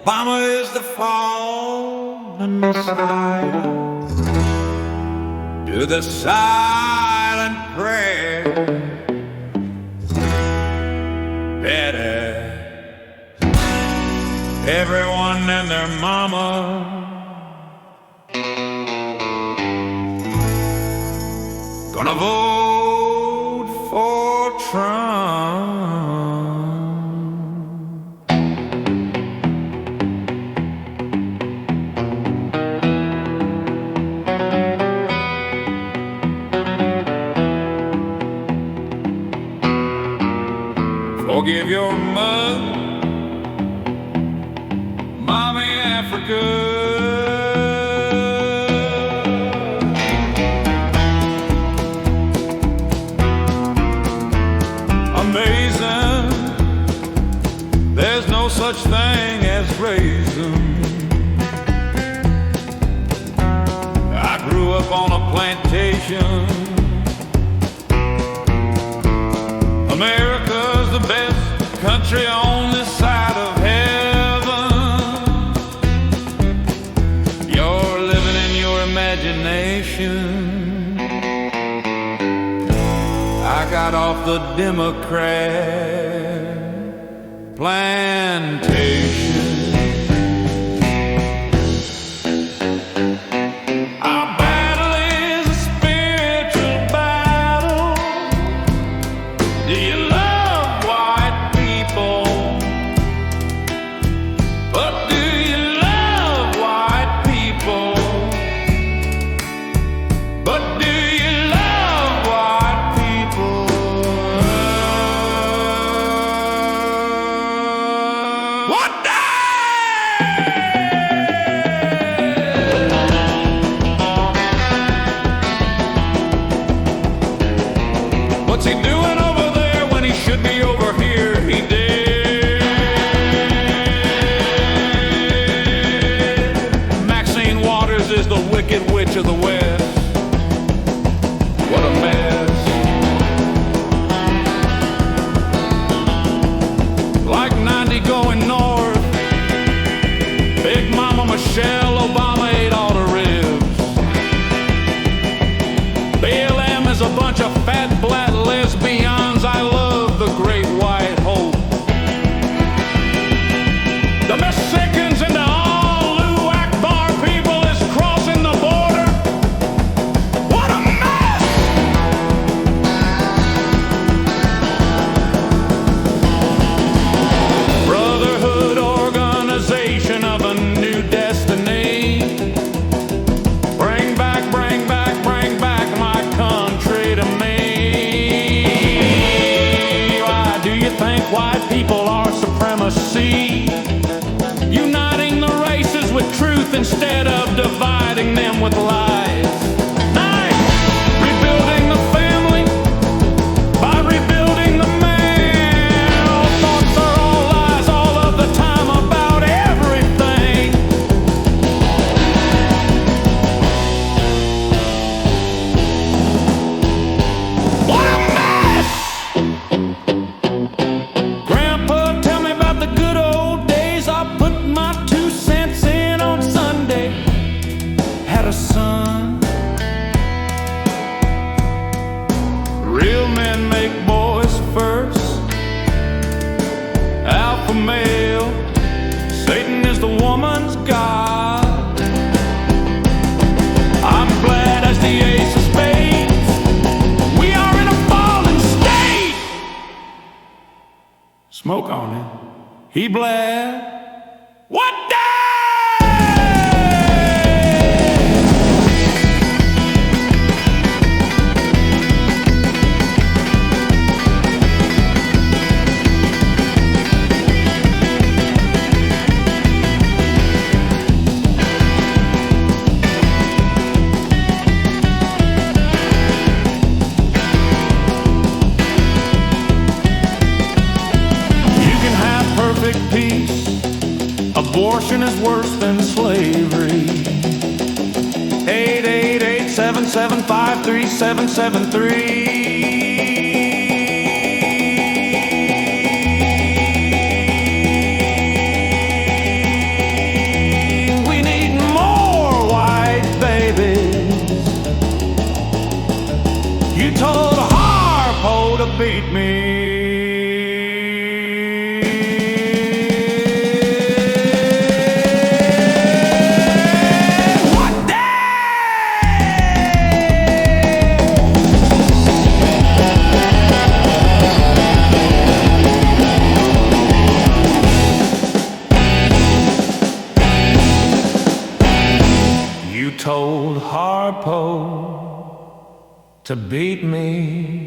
Obama is the fallen Messiah. Do the silent prayer. Better everyone and their mama gonna vote for Trump. Forgive your mother, Mommy Africa. Amazing, there's no such thing as raising. I grew up on a plantation. America's the best country on this side of heaven. You're living in your imagination. I got off the Democrat plantation. Our battle is a spiritual battle. Do you love white people? But do you love white people? But do you love white people? What day? What's he doing over there when he should be over here? He did. Maxine Waters is the wicked witch of the West. What a mess. Like 90 going north. Big Mama Michelle Obama ate all the ribs. BLM is a bunch of fat black lesbians. I love the great white hope. The Mexicans and the all-Lou Akbar people is crossing the border. What a mess! Brotherhood organization of a new destiny. Bring back, bring back, bring back my country to me. Why do you think white people are supremacy? Uniting the races with truth instead of dividing them with lies. Nice! Rebuilding the family by rebuilding the man. All thoughts are all lies all of the time about everything. What a mess! Grandpa, tell me about the good old days. I put my 2 cents in on Sunday. Had a son. Real men make boys first. Alpha male. Satan is the woman's god. I'm glad as the ace of spades. We are in a fallen state. Smoke on it. He bled. What day? You can have perfect peace. Abortion is worse than slavery. 888-775-3773. told Harpo to beat me. You told Harpo to beat me.